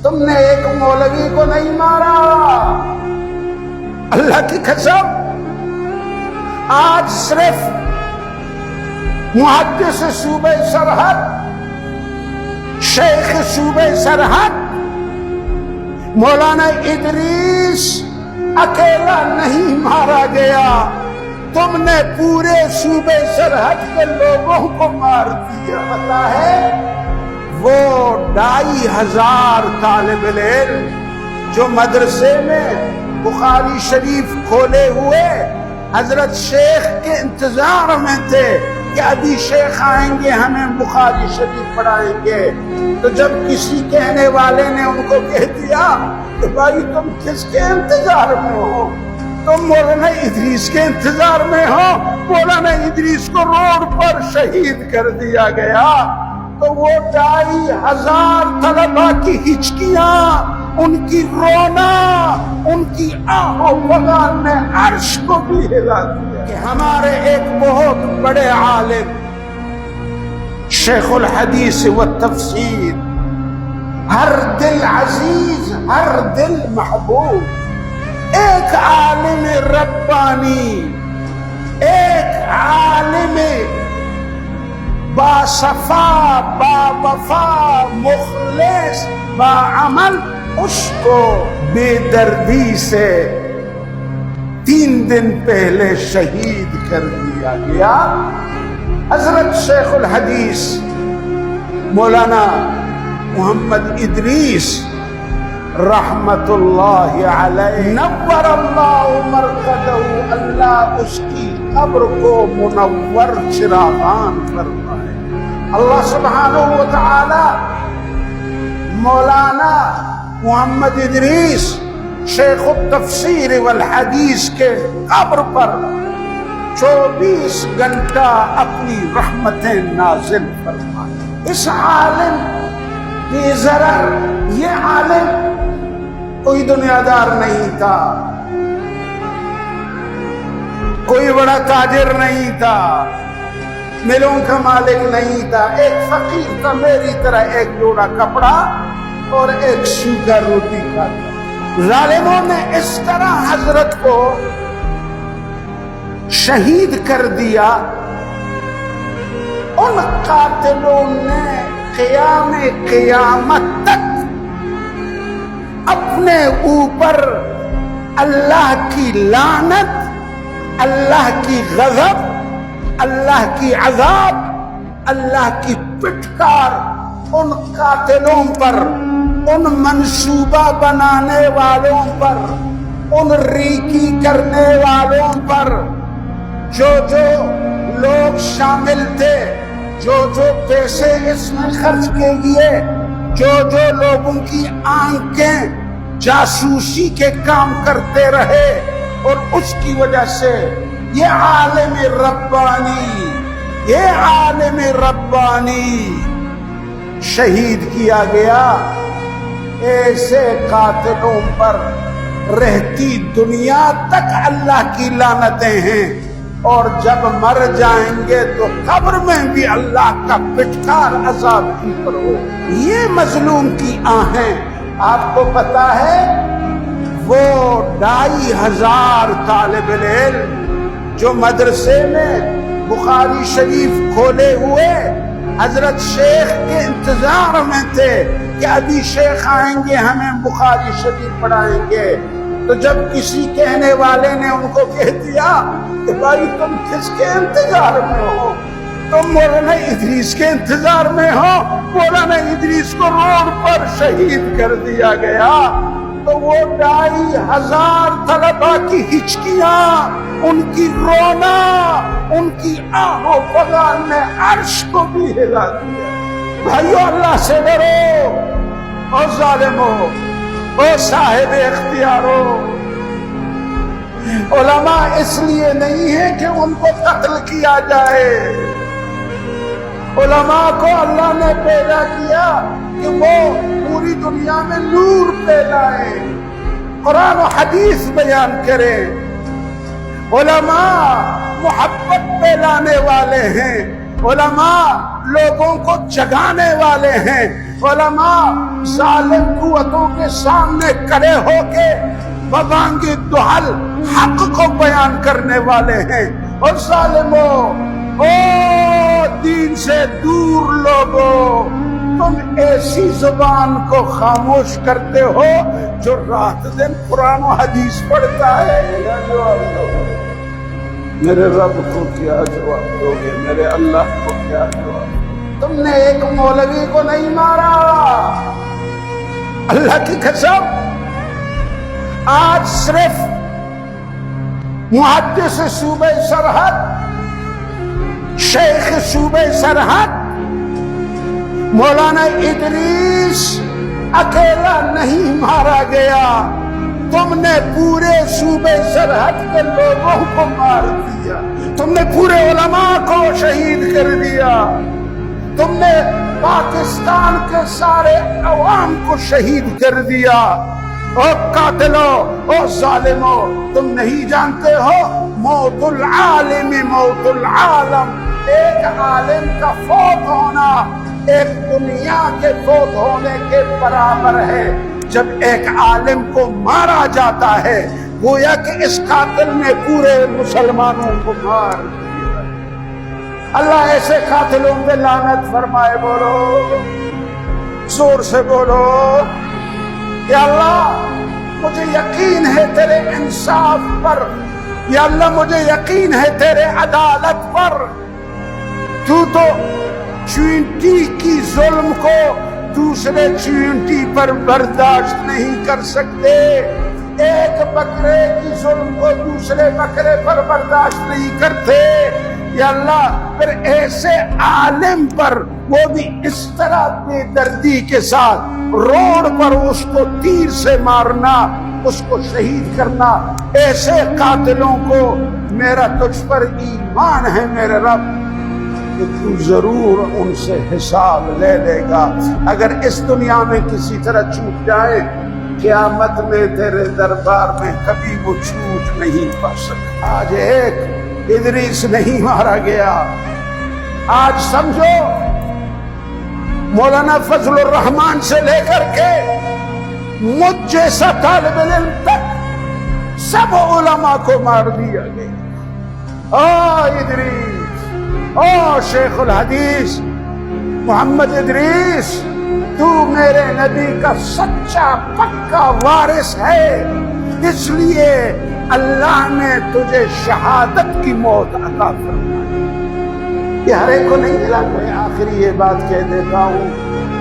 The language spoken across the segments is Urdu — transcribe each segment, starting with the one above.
تم نے ایک مولوی کو نہیں مارا، اللہ کی قسم۔ آج صرف محدث صوبہ سرحد، شیخ صوبہ سرحد مولانا ادریس اکیلا نہیں مارا گیا، تم نے پورے صوبے سرحد کے لوگوں کو مار دیا۔ پتا ہے وہ 2500 طالب علم جو مدرسے میں بخاری شریف کھولے ہوئے حضرت شیخ کے انتظار میں تھے کہ ابھی شیخ آئیں گے ہمیں بخاری شریف پڑھائیں گے، تو جب کسی کہنے والے نے ان کو کہہ دیا کہ بھائی تم کس کے انتظار میں ہو، تم مولانا ادریس کے انتظار میں ہو، مولانا ادریس کو روڈ پر شہید کر دیا گیا، تو وہ 2500 طلباء کی ہچکیاں، ان کی رونا، ان کی آہ و فغان نے عرش کو بھی ہلا دیا کہ ہمارے ایک بہت بڑے عالم شیخ الحدیث والتفسیر، ہر دل عزیز، ہر دل محبوب، ایک عالم ربانی، ایک عالم باصفا، باوفا، مخلص، باعمل، اس کو بے دردی سے 3 دن پہلے شہید کر دیا گیا۔ حضرت شیخ الحدیث مولانا محمد ادریس رحمت اللہ علیہ، نور اللہ مرقدہ، اللہ اس کی قبر کو منور چراغان فرمائے۔ اللہ سبحانہ و تعالی مولانا محمد ادریس شیخ التفسیر والحدیث کے قبر پر 24 گھنٹہ اپنی رحمتیں نازل فرمائے۔ اس عالم کی ضرر، یہ عالم کوئی دنیا دار نہیں تھا، کوئی بڑا تاجر نہیں تھا، ملوں کا مالک نہیں تھا، ایک فقیر تھا میری طرح، ایک جوڑا کپڑا اور ایک سوکھا روٹی کھاتا۔ ظالموں نے اس طرح حضرت کو شہید کر دیا، ان قاتلوں نے قیام قیامت تک اپنے اوپر اللہ کی لعنت، اللہ کی غضب، اللہ کی عذاب، اللہ کی پٹکار ان قاتلوں پر، ان منصوبہ بنانے والوں پر، ان ریکی کرنے والوں پر، جو لوگ شامل تھے، جو پیسے اس میں خرچ کیے، جو لوگوں کی آنکھیں جاسوسی کے کام کرتے رہے، اور اس کی وجہ سے یہ عالم ربانی شہید کیا گیا۔ ایسے قاتلوں پر رہتی دنیا تک اللہ کی لعنتیں ہیں، اور جب مر جائیں گے تو قبر میں بھی اللہ کا پٹکار عذاب ان پر ہو۔ یہ مظلوم کی آہیں، آپ کو پتا ہے وہ 2500 طالب علم جو مدرسے میں بخاری شریف کھولے ہوئے حضرت شیخ کے انتظار میں تھے کہ ابھی شیخ آئیں گے ہمیں بخاری شریف پڑھائیں گے، تو جب کسی کہنے والے نے ان کو کہہ دیا کہ بھائی تم کس کے انتظار میں ہو، تم مولانا ادریس کے انتظار میں ہو، مولانا ادریس کو روڈ پر شہید کر دیا گیا، تو وہ 2500 طلباء کی ہچکیاں، ان کی رونا، ان کی آہ و فغان نے عرش کو بھی ہلا دیا۔ بھائیو اللہ سے ڈرو، اور ظالمو، او صاحب اختیارو، علماء اس لیے نہیں ہے کہ ان کو قتل کیا جائے، علماء کو اللہ نے پیدا کیا کہ وہ پوری دنیا میں نور پھیلائیں، قرآن و حدیث بیان کریں۔ علماء محبت پھیلانے والے ہیں، علماء لوگوں کو جگانے والے ہیں، علماء ظالم قوتوں کے سامنے کھڑے ہو کے ببانگ دہل حق کو بیان کرنے والے ہیں. اور ظالموں، او دین سے دور لوگوں، تم ایسی زبان کو خاموش کرتے ہو جو رات دن قرآن و حدیث پڑھتا ہے. میرے رب کو کیا جواب دو گے؟ میرے اللہ کو کیا جواب؟ تم نے ایک مولوی کو نہیں مارا، اللہ کی قسم. آج صرف محدث صوبہ سرحد، شیخ صوبہ سرحد مولانا ادریس اکیلا نہیں مارا گیا، تم نے پورے صوبے سرحد کے لوگوں کو مار دیا، تم نے پورے علماء کو شہید کر دیا، تم نے پاکستان کے سارے عوام کو شہید کر دیا. او قاتلوں، او ظالموں، تم نہیں جانتے ہو موت العالم موت العالم. ایک عالم کا فوت ہونا ایک دنیا کے فوت ہونے کے برابر ہے. جب ایک عالم کو مارا جاتا ہے گویا کہ اس قاتل نے پورے مسلمانوں کو مار دیا. اللہ ایسے قاتلوں پہ لعنت فرمائے. بولو، زور سے بولو. یا اللہ مجھے یقین ہے تیرے انصاف پر، یا اللہ مجھے یقین ہے تیرے عدالت پر. تو چونٹی کی ظلم کو دوسرے چونٹی پر برداشت نہیں کر سکتے، ایک بکرے کی ظلم کو دوسرے بکرے پر برداشت نہیں کرتے. یا اللہ پھر ایسے عالم پر وہ بھی اس طرح بے دردی کے ساتھ روڈ پر اس کو تیر سے مارنا، اس کو شہید کرنا، ایسے قاتلوں کو میرا تجھ پر ایمان ہے میرے رب کہ تو ضرور ان سے حساب لے لے گا. اگر اس دنیا میں کسی طرح چھوٹ جائے قیامت میں تیرے دربار میں کبھی وہ چھوٹ نہیں پا سکتا. آج ایک ادریس نہیں مارا گیا. آج سمجھو مولانا فضل الرحمان سے لے کر کے مجھ جیسا طالب علم تک سب علماء کو مار دیا گیا. او ادریس، او شیخ الحدیث محمد ادریس، تو میرے نبی کا سچا پکا وارث ہے، اس لیے اللہ نے تجھے شہادت کی موت عطا فرمائی. یہ ہر ایک کو نہیں ملا. میں آخری یہ بات کہہ دیتا ہوں،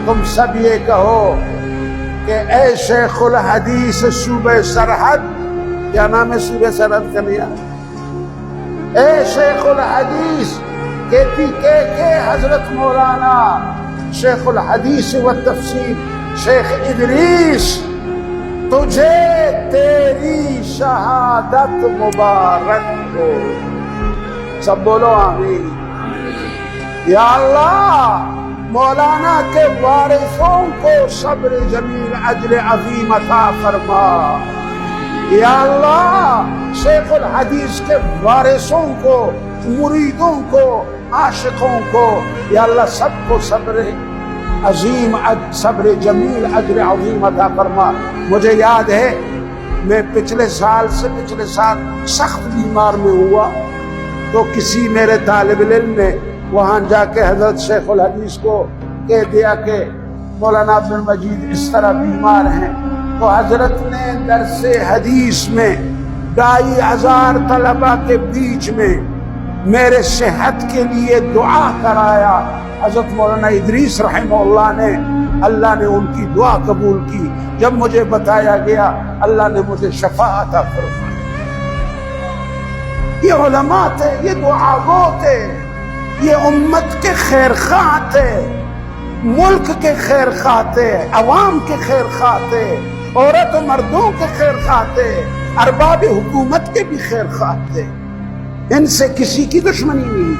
تم سب یہ کہو کہ اے شیخ الحدیث صوبہ سرحد، کیا نام ہے صوبہ سرحد کا نیا؟ اے شیخ الحدیث کے حضرت مولانا شیخ الحدیث و تفسیر شیخ ادریس، تجھے تیری شہادت مبارک ہو. سب بولو آمین. یا اللہ مولانا کے وارثوں کو صبر جمیل اجر عظیم عطا فرما. یا اللہ شیخ الحدیث کے وارثوں کو، مریدوں کو، عاشقوں کو، یا اللہ سب کو صبر عظیم، صبر جمیل اجر عظیم عطا فرما. مجھے یاد ہے میں پچھلے سال سخت بیمار میں ہوا تو کسی میرے طالب علم نے وہاں جا کے حضرت شیخ الحدیث کو کہہ دیا کہ مولانا عبد المجید اس طرح بیمار ہیں. تو حضرت نے درس حدیث میں 2500 طلبہ کے بیچ میں میرے صحت کے لیے دعا کرایا. حضرت مولانا ادریس رحمہ اللہ نے ان کی دعا قبول کی. جب مجھے بتایا گیا اللہ نے مجھے شفا عطا فرمائی. یہ علماء تھے، یہ دعاگو تھے، یہ امت کے خیر خواہ تھے، ملک کے خیر خواہ تھے، عوام کے خیر خواہ تھے، عورت و مردوں کے خیر خواہ تھے، ارباب حکومت کے بھی خیر خواہ تھے. ان سے کسی کی دشمنی نہیں.